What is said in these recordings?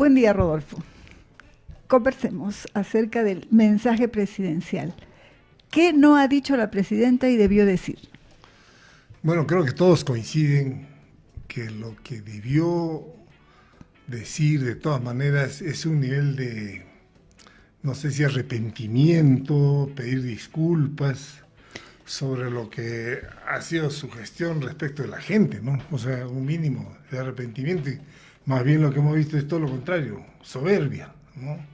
Buen día, Rodolfo. Conversemos acerca del mensaje presidencial. ¿Qué no ha dicho la presidenta y debió decir? Bueno, creo que todos coinciden que lo que debió decir de todas maneras es un nivel de, no sé si arrepentimiento, pedir disculpas sobre lo que ha sido su gestión respecto de la gente, ¿no? O sea, un mínimo de arrepentimiento y más bien lo que hemos visto es todo lo contrario, soberbia, ¿no?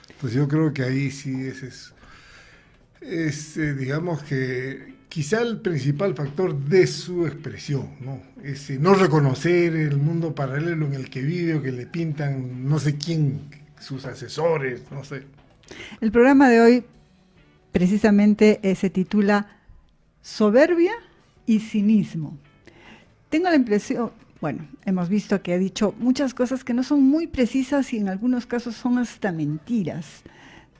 Entonces yo creo que ahí sí digamos que quizá el principal factor de su expresión, ¿no? No reconocer el mundo paralelo en el que vive o que le pintan no sé quién, sus asesores, no sé. El programa de hoy precisamente se titula Soberbia y cinismo. Tengo la impresión, bueno, hemos visto que ha dicho muchas cosas que no son muy precisas y en algunos casos son hasta mentiras.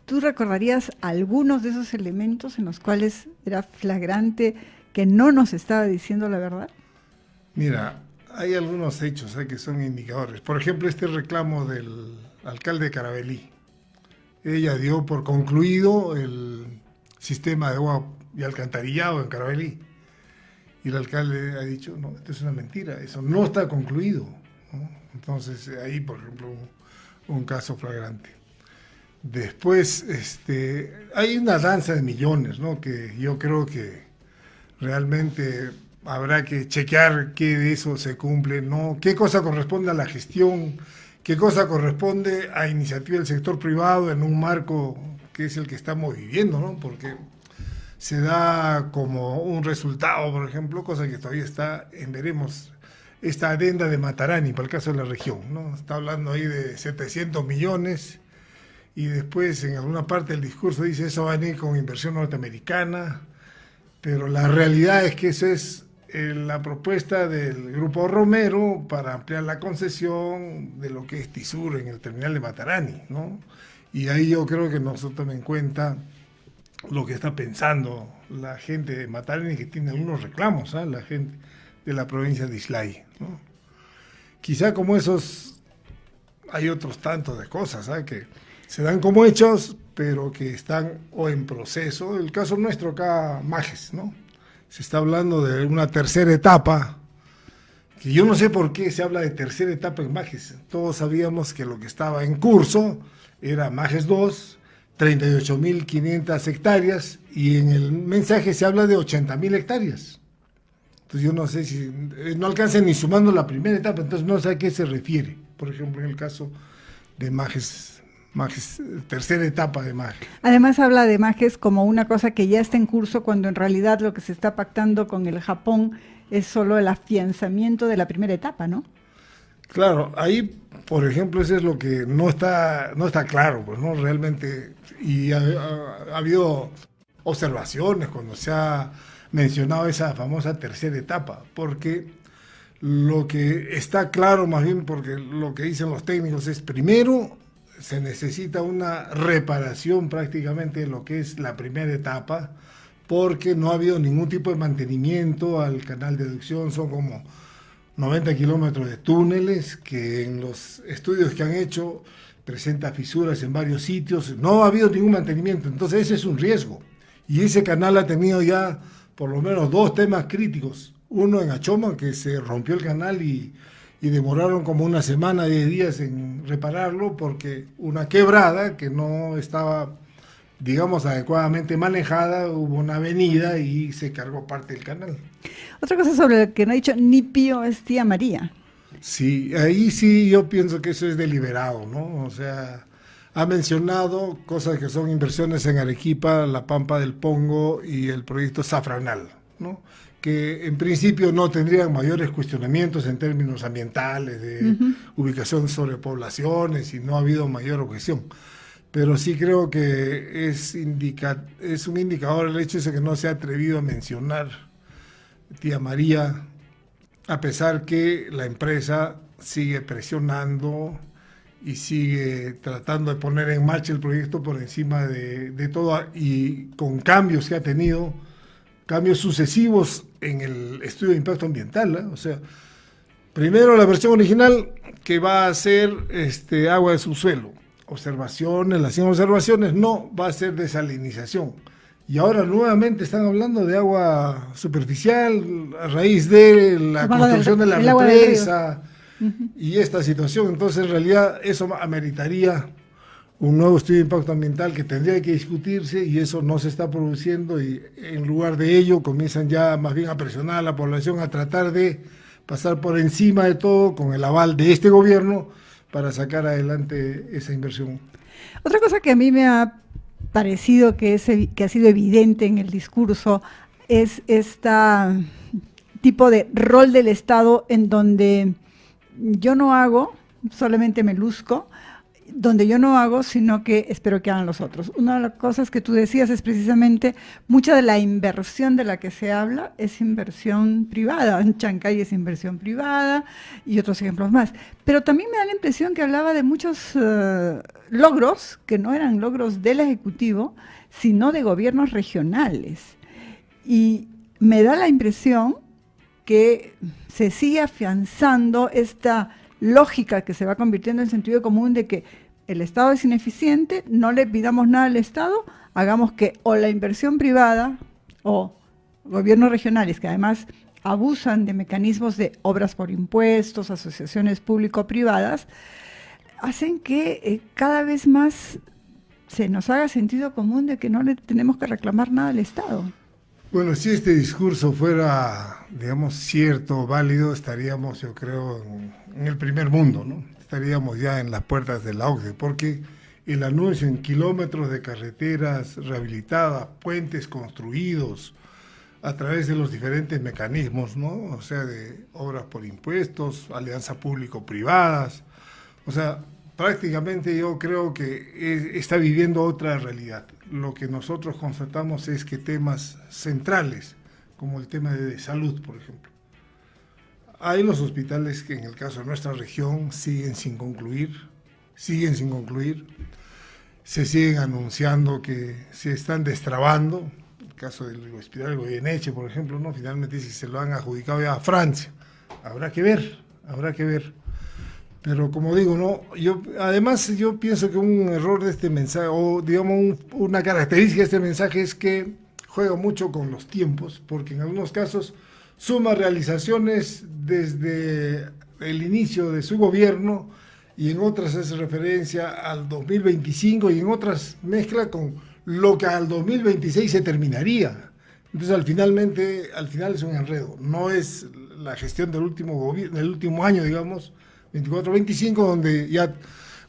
¿Tú recordarías algunos de esos elementos en los cuales era flagrante que no nos estaba diciendo la verdad? Mira, hay algunos hechos que son indicadores. Por ejemplo, este reclamo del alcalde de Carabalí. Ella dio por concluido el sistema de agua y alcantarillado en Carabalí. Y el alcalde ha dicho, no, esto es una mentira, eso no está concluido, ¿no? Entonces, ahí, por ejemplo, un caso flagrante. Después, hay una danza de millones, ¿no? Que yo creo que realmente habrá que chequear qué de eso se cumple, ¿no? Qué cosa corresponde a la gestión, qué cosa corresponde a iniciativa del sector privado en un marco que es el que estamos viviendo, ¿no? Porque se da como un resultado, por ejemplo, cosa que todavía está en veremos, esta adenda de Matarani, para el caso de la región, ¿no? Está hablando ahí de 700 millones y después en alguna parte del discurso dice eso va a venir con inversión norteamericana, pero la realidad es que esa es la propuesta del Grupo Romero para ampliar la concesión de lo que es Tisur en el terminal de Matarani, ¿no? Y ahí yo creo que no se toma en cuenta lo que está pensando la gente de Matarani, que tiene algunos reclamos, la gente de la provincia de Islay, ¿no? Quizá como esos hay otros tantos de cosas que se dan como hechos, pero que están o en proceso. El caso nuestro acá, Majes, ¿no? Se está hablando de una tercera etapa, que yo no sé por qué se habla de tercera etapa en Majes. Todos sabíamos que lo que estaba en curso era Majes 2, 38.500 hectáreas, y en el mensaje se habla de 80.000 hectáreas. Entonces yo no sé si no alcanza ni sumando la primera etapa, entonces no sé a qué se refiere. Por ejemplo, en el caso de Majes, tercera etapa de Majes. Además habla de Majes como una cosa que ya está en curso, cuando en realidad lo que se está pactando con el Japón es solo el afianzamiento de la primera etapa, ¿no? Claro, ahí, por ejemplo, eso es lo que no está claro, pues, ¿no? Realmente, y ha habido observaciones cuando se ha mencionado esa famosa tercera etapa, porque lo que está claro más bien, porque lo que dicen los técnicos es, primero, se necesita una reparación prácticamente de lo que es la primera etapa, porque no ha habido ningún tipo de mantenimiento al canal de deducción, son como 90 kilómetros de túneles que en los estudios que han hecho presenta fisuras en varios sitios, no ha habido ningún mantenimiento, entonces ese es un riesgo. Y ese canal ha tenido ya por lo menos dos temas críticos. Uno en Achoma, que se rompió el canal y demoraron como una semana, 10 días en repararlo, porque una quebrada que no estaba, digamos, adecuadamente manejada, hubo una avenida y se cargó parte del canal. Otra cosa sobre lo que no ha dicho ni pío es tía María. Sí, ahí sí yo pienso que eso es deliberado, ¿no? O sea, ha mencionado cosas que son inversiones en Arequipa, La Pampa del Pongo y el proyecto Safranal, ¿no? Que en principio no tendrían mayores cuestionamientos en términos ambientales, de ubicación sobre poblaciones, y no ha habido mayor objeción. Pero sí creo que es un indicador el hecho de que no se ha atrevido a mencionar tía María, a pesar que la empresa sigue presionando y sigue tratando de poner en marcha el proyecto por encima de todo, y con cambios que ha tenido, cambios sucesivos en el estudio de impacto ambiental, ¿eh? O sea, Primero la versión original, que va a ser agua de subsuelo. Observaciones, las 100 observaciones, no, va a ser desalinización. Y ahora nuevamente están hablando de agua superficial a raíz de la construcción de la represa y esta situación. Entonces, en realidad, eso ameritaría un nuevo estudio de impacto ambiental que tendría que discutirse, y eso no se está produciendo, y en lugar de ello comienzan ya más bien a presionar a la población a tratar de pasar por encima de todo con el aval de este gobierno para sacar adelante esa inversión. Otra cosa que a mí me ha parecido que ha sido evidente en el discurso es este tipo de rol del Estado en donde yo no hago, solamente me luzco, donde yo no hago, sino que espero que hagan los otros. Una de las cosas que tú decías es precisamente mucha de la inversión de la que se habla es inversión privada. En Chancay es inversión privada y otros ejemplos más. Pero también me da la impresión que hablaba de muchos logros que no eran logros del Ejecutivo, sino de gobiernos regionales. Y me da la impresión que se sigue afianzando esta lógica que se va convirtiendo en sentido común de que el Estado es ineficiente, no le pidamos nada al Estado, hagamos que o la inversión privada o gobiernos regionales, que además abusan de mecanismos de obras por impuestos, asociaciones público-privadas, hacen que cada vez más se nos haga sentido común de que no le tenemos que reclamar nada al Estado. Bueno, si este discurso fuera, digamos, cierto, válido, estaríamos, yo creo, en el primer mundo, ¿no? Estaríamos ya en las puertas de la OCDE, porque el anuncio en kilómetros de carreteras rehabilitadas, puentes construidos a través de los diferentes mecanismos, ¿no? O sea, de obras por impuestos, alianzas público-privadas, o sea, prácticamente yo creo que está viviendo otra realidad. Lo que nosotros constatamos es que temas centrales, como el tema de salud, por ejemplo, hay los hospitales que en el caso de nuestra región siguen sin concluir, se siguen anunciando que se están destrabando. El caso del Hospital Goyeneche, por ejemplo, ¿no? Finalmente dice que se lo han adjudicado ya a Francia. Habrá que ver. Pero como digo, no, además yo pienso que un error de este mensaje, o digamos una característica de este mensaje, es que juega mucho con los tiempos, porque en algunos casos suma realizaciones desde el inicio de su gobierno, y en otras hace referencia al 2025, y en otras mezcla con lo que al 2026 se terminaría. Entonces al final es un enredo, no es la gestión del último año, digamos, 24-25, donde ya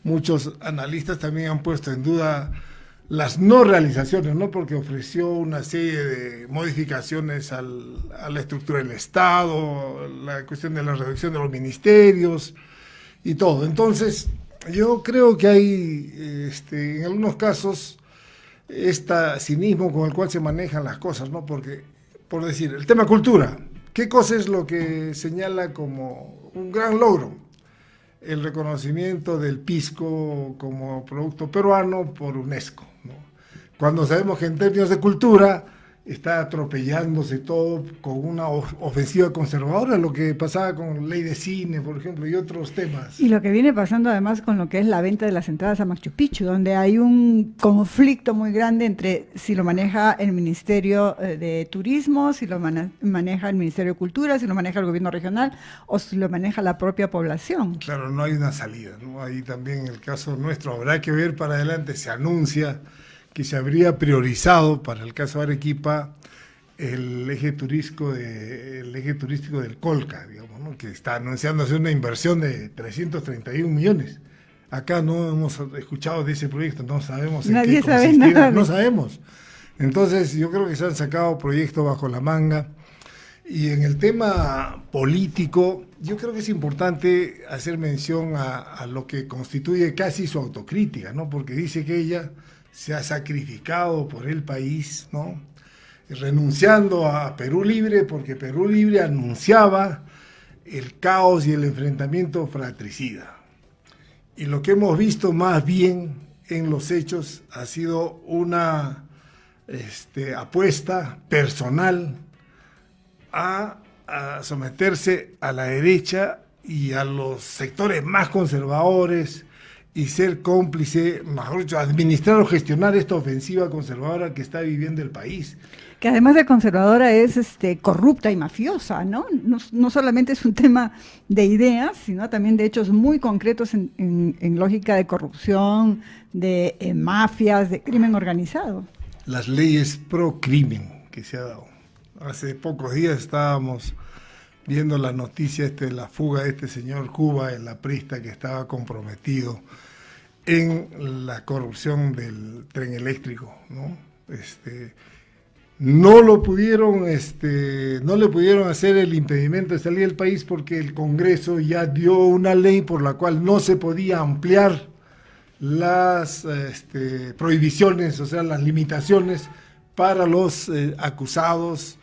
muchos analistas también han puesto en duda las no realizaciones, ¿no? Porque ofreció una serie de modificaciones a la estructura del Estado, la cuestión de la reducción de los ministerios y todo. Entonces, yo creo que hay, en algunos casos, este cinismo con el cual se manejan las cosas, ¿no? Porque, por decir, el tema cultura, ¿qué cosa es lo que señala como un gran logro? El reconocimiento del pisco como producto peruano por UNESCO, ¿no? Cuando sabemos que en términos de cultura está atropellándose todo con una ofensiva conservadora, lo que pasaba con ley de cine, por ejemplo, y otros temas. Y lo que viene pasando además con lo que es la venta de las entradas a Machu Picchu, donde hay un conflicto muy grande entre si lo maneja el Ministerio de Turismo, si lo maneja el Ministerio de Cultura, si lo maneja el gobierno regional o si lo maneja la propia población. Claro, no hay una salida, ¿no? Ahí también en el caso nuestro habrá que ver para adelante. Se anuncia que se habría priorizado para el caso de Arequipa el eje turístico del Colca, digamos, ¿no? Que está anunciándose una inversión de 331 millones. Acá no hemos escuchado de ese proyecto, no sabemos en Nadie qué sabe consistirá, nada. no sabemos. Entonces yo creo que se han sacado proyectos bajo la manga. Y en el tema político, yo creo que es importante hacer mención a lo que constituye casi su autocrítica, ¿no? Porque dice que ella se ha sacrificado por el país, ¿no? Renunciando a Perú Libre, porque Perú Libre anunciaba el caos y el enfrentamiento fratricida. Y lo que hemos visto más bien en los hechos ha sido una apuesta personal a someterse a la derecha y a los sectores más conservadores y ser cómplice, mejor dicho, administrar o gestionar esta ofensiva conservadora que está viviendo el país. Que además de conservadora es corrupta y mafiosa, ¿no? No solamente es un tema de ideas, sino también de hechos muy concretos en lógica de corrupción, de mafias, de crimen organizado. Las leyes pro crimen que se ha dado. Hace pocos días estábamos viendo la noticia de la fuga de este señor Cuba, el aprista que estaba comprometido en la corrupción del tren eléctrico, ¿no? No lo pudieron, no le pudieron hacer el impedimento de salir del país porque el Congreso ya dio una ley por la cual no se podía ampliar las prohibiciones, o sea, las limitaciones para los acusados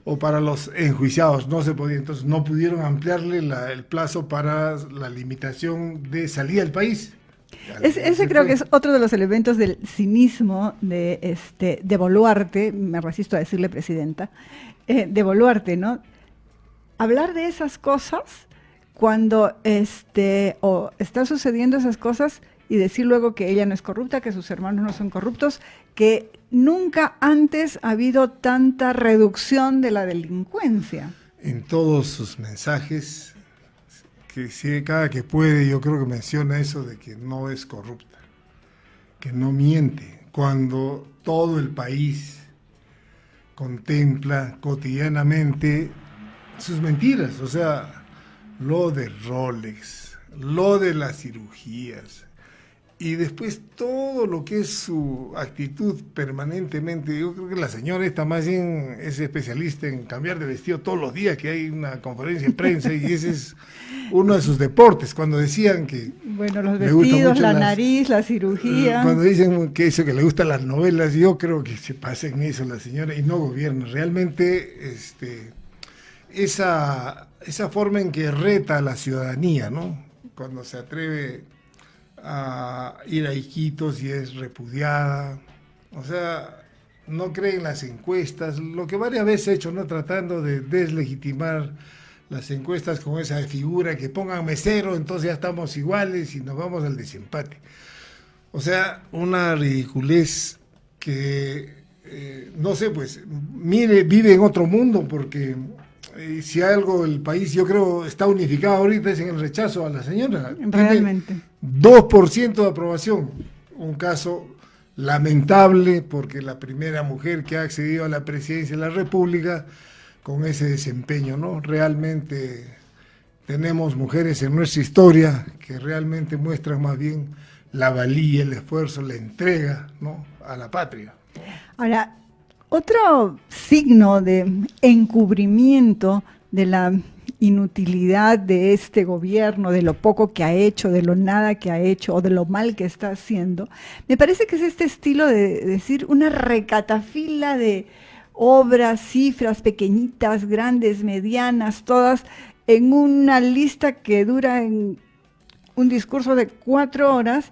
o para los enjuiciados. No se podía, entonces no pudieron ampliarle el plazo para la limitación de salida del país. Ese creo que es otro de los elementos del cinismo de Boluarte, me resisto a decirle presidenta, de Boluarte, ¿no? Hablar de esas cosas cuando o están sucediendo esas cosas y decir luego que ella no es corrupta, que sus hermanos no son corruptos, que nunca antes ha habido tanta reducción de la delincuencia. En todos sus mensajes, que sí, cada que puede, yo creo que menciona eso de que no es corrupta, que no miente, cuando todo el país contempla cotidianamente sus mentiras, o sea, lo de Rolex, lo de las cirugías, y después todo lo que es su actitud permanentemente. Yo creo que la señora esta más bien es especialista en cambiar de vestido todos los días que hay una conferencia de prensa y ese es uno de sus deportes. Cuando decían que... Bueno, los vestidos, la nariz, la cirugía. Cuando dicen que eso, que le gustan las novelas, yo creo que se pasa en eso la señora y no gobierna. Realmente esa forma en que reta a la ciudadanía, ¿no? Cuando se atreve a ir a Iquitos y es repudiada, o sea, no cree en las encuestas, lo que varias veces he hecho, ¿no? Tratando de deslegitimar las encuestas con esa figura que pongan cero, entonces ya estamos iguales y nos vamos al desempate. O sea, una ridiculez que, no sé, pues, vive en otro mundo porque... si algo el país, yo creo, está unificado ahorita es en el rechazo a la señora. Realmente. 2% de aprobación. Un caso lamentable porque la primera mujer que ha accedido a la presidencia de la República con ese desempeño, ¿no? Realmente tenemos mujeres en nuestra historia que realmente muestran más bien la valía, el esfuerzo, la entrega, ¿no? A la patria. Ahora, otro signo de encubrimiento de la inutilidad de este gobierno, de lo poco que ha hecho, de lo nada que ha hecho o de lo mal que está haciendo, me parece que es este estilo de decir una recatafila de obras, cifras pequeñitas, grandes, medianas, todas en una lista que dura en un discurso de 4 horas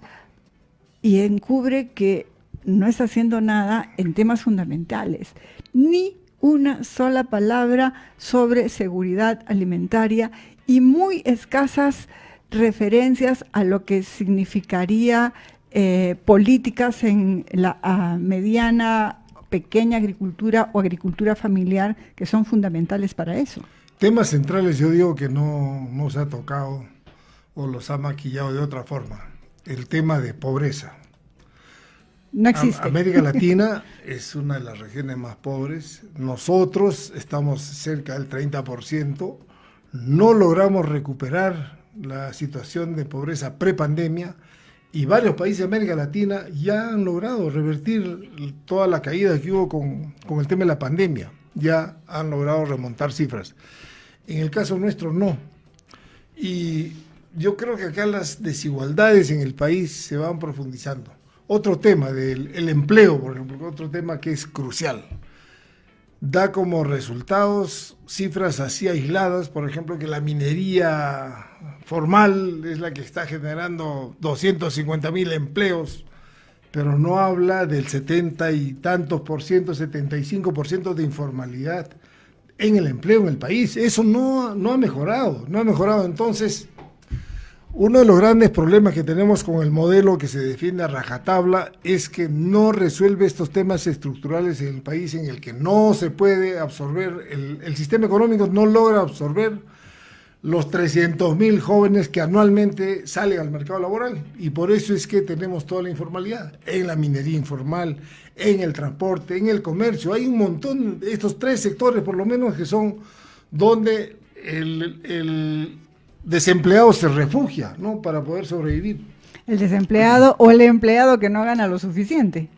y encubre que no está haciendo nada en temas fundamentales, ni una sola palabra sobre seguridad alimentaria y muy escasas referencias a lo que significaría políticas en la mediana, pequeña agricultura o agricultura familiar que son fundamentales para eso. Temas centrales yo digo que no se ha tocado o los ha maquillado de otra forma. El tema de pobreza. No existe. América Latina es una de las regiones más pobres. Nosotros estamos cerca del 30%. No logramos recuperar la situación de pobreza prepandemia y varios países de América Latina ya han logrado revertir toda la caída que hubo con el tema de la pandemia. Ya han logrado remontar cifras. En el caso nuestro no. Y yo creo que acá las desigualdades en el país se van profundizando. Otro tema del empleo, por ejemplo, otro tema que es crucial. Da como resultados cifras así aisladas, por ejemplo, que la minería formal es la que está generando 250,000 empleos, pero no habla del 70 y tantos por ciento, 75% de informalidad en el empleo en el país. Eso no ha mejorado, no ha mejorado. Entonces, uno de los grandes problemas que tenemos con el modelo que se defiende a rajatabla es que no resuelve estos temas estructurales en el país, en el que no se puede absorber, el sistema económico no logra absorber los 300.000 jóvenes que anualmente salen al mercado laboral, y por eso es que tenemos toda la informalidad, en la minería informal, en el transporte, en el comercio. Hay un montón, estos 3 sectores por lo menos, que son donde el desempleado se refugia, ¿no?, para poder sobrevivir. El desempleado o el empleado que no gana lo suficiente.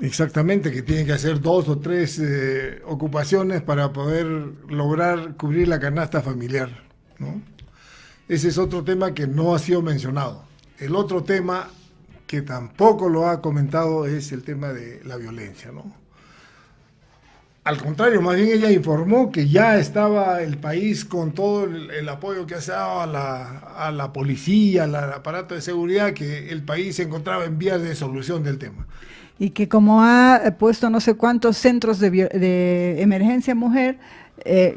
Exactamente, que tiene que hacer 2 o 3 ocupaciones para poder lograr cubrir la canasta familiar, ¿no? Ese es otro tema que no ha sido mencionado. El otro tema que tampoco lo ha comentado es el tema de la violencia, ¿no? Al contrario, más bien ella informó que ya estaba el país con todo el apoyo que ha dado a la policía, al aparato de seguridad, que el país se encontraba en vías de solución del tema. Y que como ha puesto no sé cuántos centros de emergencia mujer,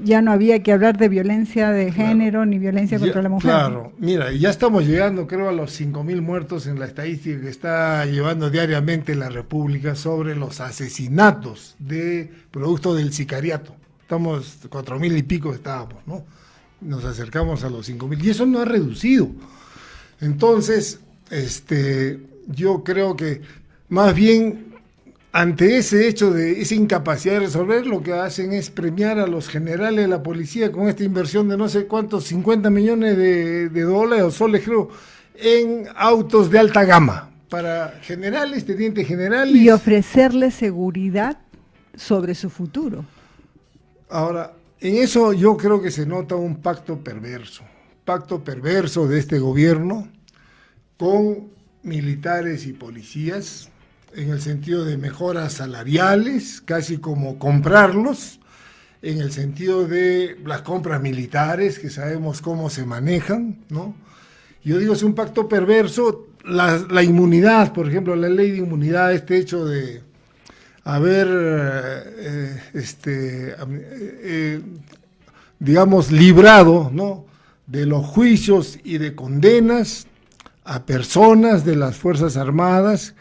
ya no había que hablar de violencia de género ni violencia contra la mujer. Claro, mira, ya estamos llegando, creo, a los 5.000 muertos en la estadística que está llevando diariamente la República sobre los asesinatos de producto del sicariato. Estamos 4.000 y pico estábamos, ¿no? Nos acercamos a los 5.000 y eso no ha reducido. Entonces, yo creo que más bien, ante ese hecho de esa incapacidad de resolver, lo que hacen es premiar a los generales de la policía con esta inversión de no sé cuántos, 50 millones de dólares o soles, creo, en autos de alta gama para generales, tenientes generales. Y ofrecerles seguridad sobre su futuro. Ahora, en eso yo creo que se nota un pacto perverso de este gobierno con militares y policías, en el sentido de mejoras salariales, casi como comprarlos, en el sentido de las compras militares, que sabemos cómo se manejan, ¿no? Yo digo, es un pacto perverso. La inmunidad, por ejemplo, la ley de inmunidad, este hecho de haber, digamos, librado, ¿no?, de los juicios y de condenas a personas de las Fuerzas Armadas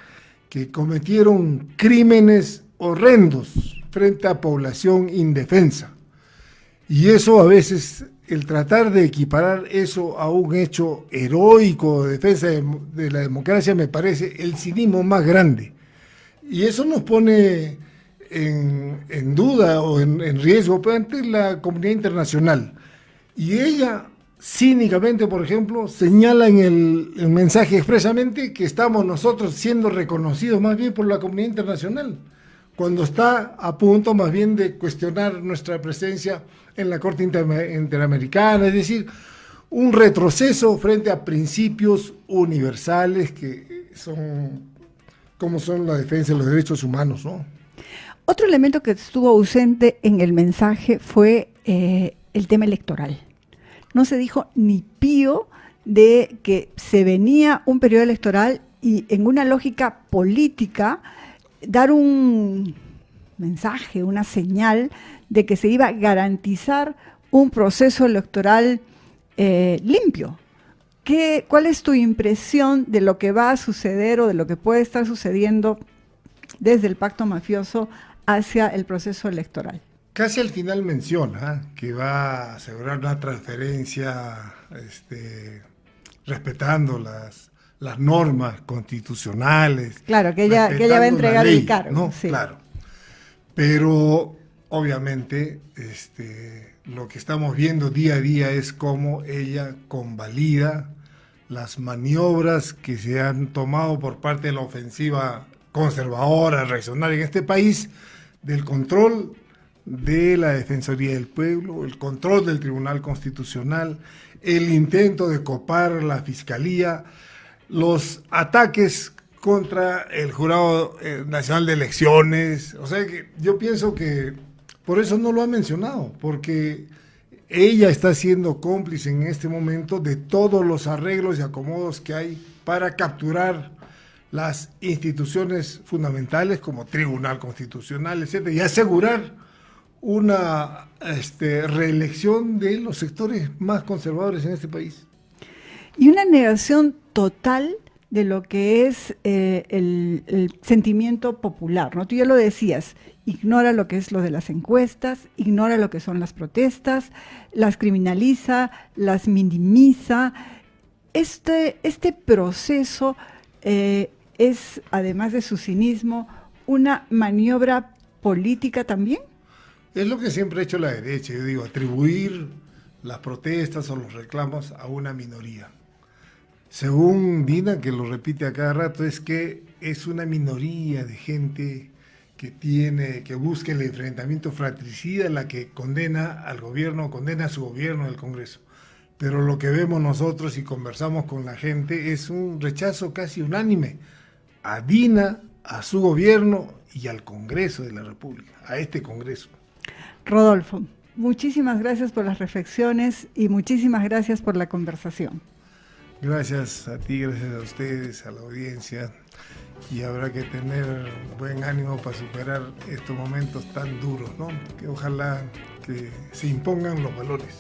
que cometieron crímenes horrendos frente a población indefensa. Y eso, a veces, el tratar de equiparar eso a un hecho heroico de defensa de la democracia, me parece el cinismo más grande. Y eso nos pone en duda o en riesgo ante la comunidad internacional. Y ella, cínicamente, por ejemplo, señala en el mensaje expresamente que estamos nosotros siendo reconocidos más bien por la comunidad internacional, cuando está a punto más bien de cuestionar nuestra presencia en la Corte Interamericana, es decir, un retroceso frente a principios universales que son, como son la defensa de los derechos humanos, ¿no? Otro elemento que estuvo ausente en el mensaje fue el tema electoral. No se dijo ni pío de que se venía un periodo electoral y, en una lógica política, dar un mensaje, una señal de que se iba a garantizar un proceso electoral limpio. ¿Cuál es tu impresión de lo que va a suceder o de lo que puede estar sucediendo desde el pacto mafioso hacia el proceso electoral? Casi al final menciona que va a asegurar una transferencia respetando las normas constitucionales. Claro, que ella va a entregar el cargo. ¿No? Sí. Claro. Pero obviamente lo que estamos viendo día a día es cómo ella convalida las maniobras que se han tomado por parte de la ofensiva conservadora, reaccionaria en este país, del control de la Defensoría del Pueblo, el control del Tribunal Constitucional, el intento de copar la Fiscalía, los ataques contra el Jurado Nacional de Elecciones. O sea que yo pienso que por eso no lo ha mencionado, porque ella está siendo cómplice en este momento de todos los arreglos y acomodos que hay para capturar las instituciones fundamentales como Tribunal Constitucional, etcétera, y asegurar una reelección de los sectores más conservadores en este país. Y una negación total de lo que es el sentimiento popular, ¿no? Tú ya lo decías, ignora lo que es lo de las encuestas, ignora lo que son las protestas, las criminaliza, las minimiza. Este proceso es, además de su cinismo, una maniobra política también. Es lo que siempre ha hecho la derecha, yo digo, atribuir las protestas o los reclamos a una minoría. Según Dina, que lo repite a cada rato, es que es una minoría de gente que busca el enfrentamiento fratricida, la que condena al gobierno, condena a su gobierno, al Congreso. Pero lo que vemos nosotros y conversamos con la gente es un rechazo casi unánime a Dina, a su gobierno y al Congreso de la República, a este Congreso. Rodolfo, muchísimas gracias por las reflexiones y muchísimas gracias por la conversación. Gracias a ti, gracias a ustedes, a la audiencia, y habrá que tener buen ánimo para superar estos momentos tan duros, ¿no? Que ojalá que se impongan los valores.